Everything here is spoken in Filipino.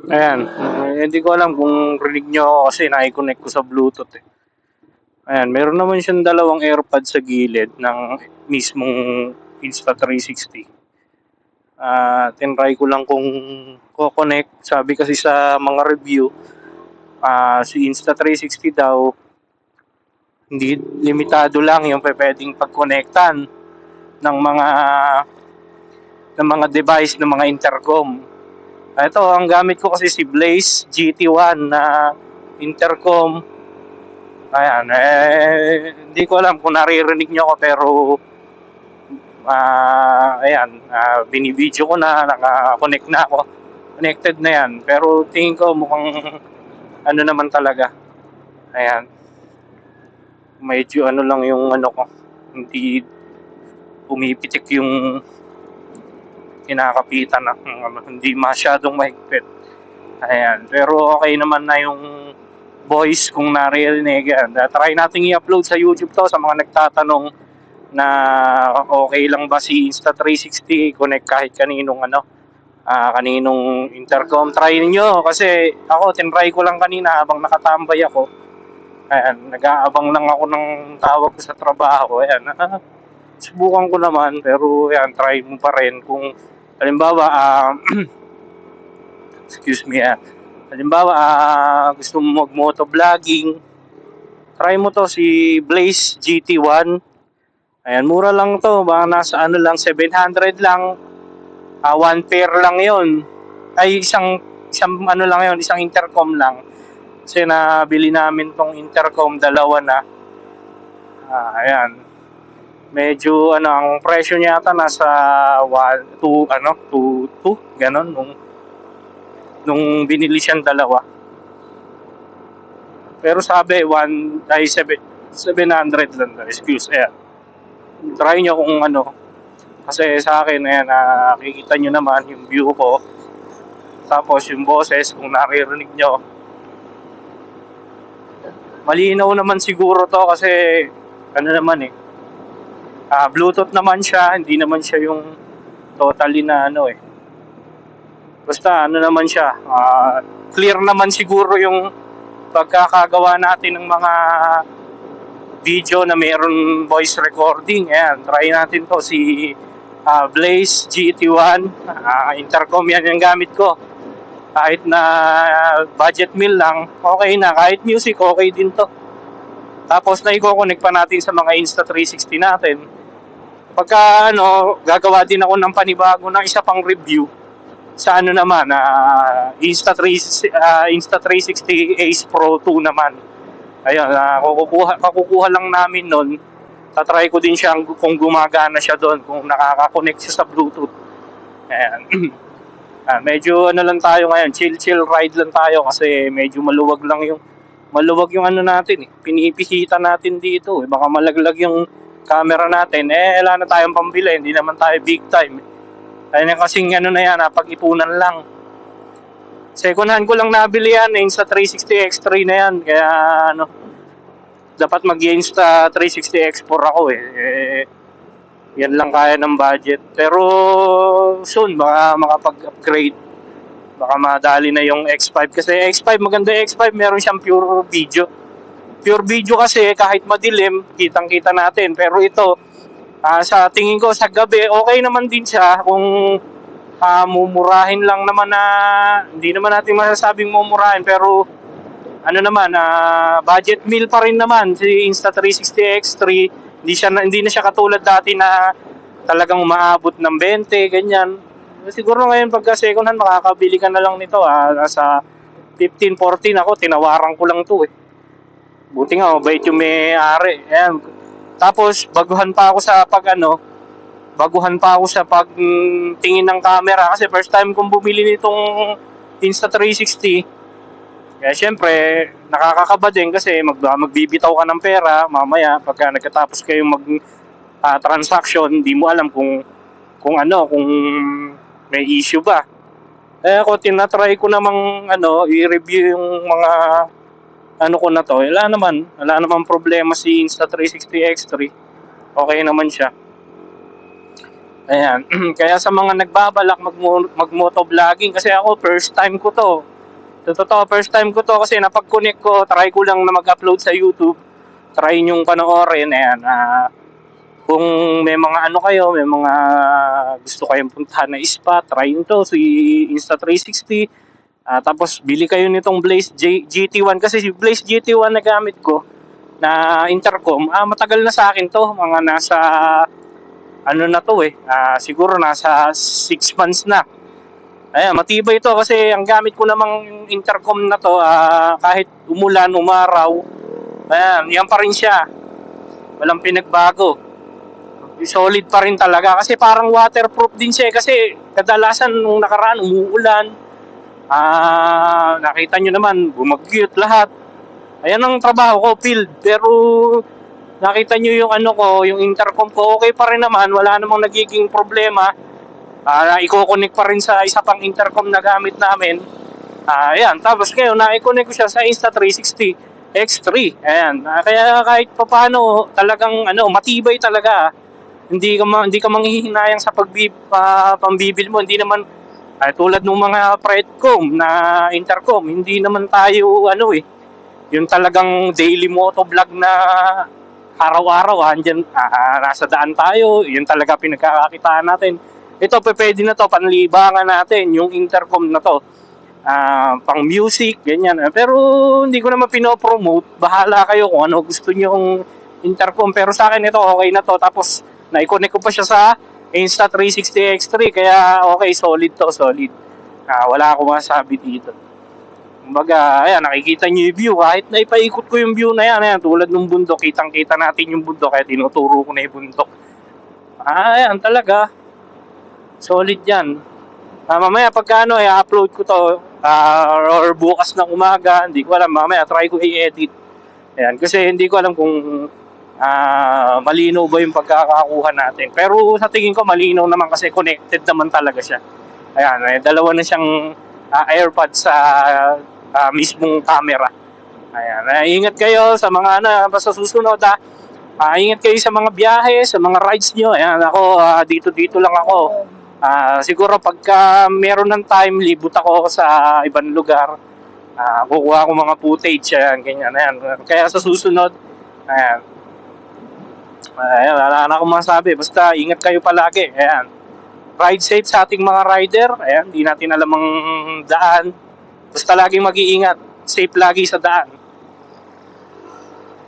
Ayan, hindi ko alam kung rinig nyo ako kasi na-connect ko sa Bluetooth eh. Ayan, meron naman siyang dalawang AirPod sa gilid ng mismong Insta360. Tinry ko lang kung ko-connect. Sabi kasi sa mga review, si Insta360 daw, hindi limitado lang yung pwedeng pagkonektan ng mga device ng mga intercom. Ito, ang gamit ko kasi si Blaze GT1 na intercom. Ayan, hindi ko alam kung naririnig nyo ako pero ayan, binibideo ko na, naka-connect na ako. Connected na yan. Pero tingin ko mukhang ano naman talaga. Ayan, medyo ano lang yung ano ko. Hindi pumipitik yung kinakapitan na. Hindi masyadong mahigpit. Ayan, pero okay naman na yung voice kung naririnig. Try natin i-upload sa YouTube to sa mga nagtatanong na okay lang ba si Insta360 connect kahit kaninong intercom. Try niyo kasi ako tinry ko lang kanina habang nakatambay ako. Ayan, nag-aabang lang ako ng tawag ko sa trabaho. Ayan, subukan ko naman pero ayan, try mo pa rin kung halimbawa excuse me, halimbawa gusto mo mag-motovlogging, try mo to si Blaze GT1. Ayan, mura lang to, baka nasa ano lang 700 lang. One pair lang 'yon. Ay isang ano lang 'yon, isang intercom lang. Kasi nabili namin tong intercom, dalawa na. Ayan. Medyo ano, ang presyo niya ata nasa 1 2 ano, 2 2 ganon nung binili siyang dalawa. Pero sabi 700 lang daw, excuse. Ayan. Try nyo kung ano. Kasi sa akin, ayan, nakikita nyo naman yung view ko. Tapos yung boses, kung naririnig nyo. Malinaw naman siguro to kasi ano naman Bluetooth naman siya, hindi naman siya yung totally na ano eh. Basta ano naman siya, clear naman siguro yung pagkakagawa natin ng mga video na mayroon voice recording. Ayan, try natin to si Blaze GT1. Intercom yan yung gamit ko. Kahit na budget meal lang, okay na. Kahit music, okay din to. Tapos na i-connect pa natin sa mga Insta360 natin. Pagka ano, gagawa din ako ng panibago ng isa pang review sa ano naman, Insta360 Ace Pro 2 naman. Ayun, kakukuha lang namin nun. Tatry ko din siya kung gumagana siya doon, kung nakaka-connect siya sa Bluetooth. Ayan. Medyo ano lang tayo ngayon, chill ride lang tayo kasi medyo maluwag yung ano natin pinipisita natin dito baka malaglag yung camera natin wala na tayong pambili, hindi naman tayo big time ayun kasing ano na yan, pag-ipunan lang. Second hand ko lang nabili yan sa 360 X3 na yan, kaya ano dapat mag-Insta 360 X4 ako yan lang kaya ng budget. Pero soon baka makapag-upgrade. Baka madali na yung X5 kasi X5 maganda yung X5, meron siyang pure video. Pure video kasi kahit madilim, kitang-kita natin. Pero ito, sa tingin ko sa gabi, okay naman din siya kung mumurahin lang naman na hindi naman natin masasabing mumurahin pero ano naman, budget meal pa rin naman si Insta360 X3. Hindi na siya katulad dati na talagang umaabot ng 20 ganyan. Siguro ngayon pagka second hand makakabili ka na lang nito nasa 15-14 ako, tinawaran ko lang to Buti nga mabait yung may-ari. Ayan. Tapos baguhan pa ako sa pagtingin ng camera kasi first time kong bumili nitong Insta360. Kaya syempre, nakakakaba din kasi magbibitaw ka ng pera mamaya pagka nagkatapos kayong transaction, hindi mo alam kung may issue ba. Ako tinatry ko namang i-review yung mga ko na to. Wala naman problema si Insta360 X3. Okay naman siya. Ayan. Kaya sa mga nagbabalak mag-motovlogging, kasi ako first time ko to. Sa totoo, first time ko to kasi napag-connect ko, try ko lang na mag-upload sa YouTube. Try yung panoorin, ayan. Kung may mga ano kayo, may mga gusto kayong puntahan na spot, try nyo to, si Insta360. Tapos bili kayo nitong Blaze GT1 kasi si Blaze GT1 na gamit ko na intercom, matagal na sa akin to, mga nasa ano na to siguro nasa 6 months na. Ayan, matibay ito kasi ang gamit ko namang intercom na to, kahit umulan, umaraw, ayan, yan pa rin siya. Walang pinagbago. Solid pa rin talaga kasi parang waterproof din siya kasi kadalasan nung nakaraan umuulan. Nakita nyo naman, bumagyot lahat. Ayan ang trabaho ko, field. Pero nakita nyo yung ano ko, yung intercom ko, okay pa rin naman, wala namang nagiging problema. Iko-connect pa rin sa isa pang intercom na gamit namin. Ayan, tapos ngayon na-connect ko siya sa Insta360 X3. Ayan, kaya kahit papaano talagang matibay talaga. Hindi ka manghihinayang sa pambibil mo. Hindi naman tulad ng mga Predcom na intercom, hindi naman tayo yung talagang daily motovlog na araw-araw andyan, nasa daan tayo, yun talaga pinagkakakitaan natin. Ito pwede na to, panlibangan natin yung intercom na to, pang music, ganyan. Pero hindi ko naman pinopromote, bahala kayo kung ano gusto nyong intercom. Pero sa akin ito okay na to, tapos na-connect ko pa siya sa Insta360 X3, kaya okay, solid to, solid. Wala akong masabi dito. Kumbaga, ayan, nakikita nyo yung view. Kahit na ipaikot ko yung view na yan, ayan, tulad ng bundok, kitang-kita natin yung bundok, kaya tinuturo ko na yung bundok. Ayan, talaga. Solid yan. Mamaya pagka i-upload ko to, or bukas ng umaga, hindi ko alam, mamaya try ko i-edit. Ayan, kasi hindi ko alam kung malinaw ba yung pagkakakuha natin. Pero sa tingin ko malinaw naman kasi connected naman talaga siya. Ayan, dalawa na siyang AirPods sa mismong camera. Ayan, ingat kayo sa mga basta susunod ingat kayo sa mga biyahe, sa mga rides nyo. Ayan, ako dito lang ako. Siguro pagka meron ng time, libot ako sa ibang lugar. Kukuha ko mga footage, ayan, ganyan. Ayan. Kaya sa susunod, ayan, wala na akong masabi. Basta ingat kayo palagi. Ayan. Ride safe sa ating mga rider. Ayan, di natin alam ang daan. Basta laging mag-iingat. Safe lagi sa daan.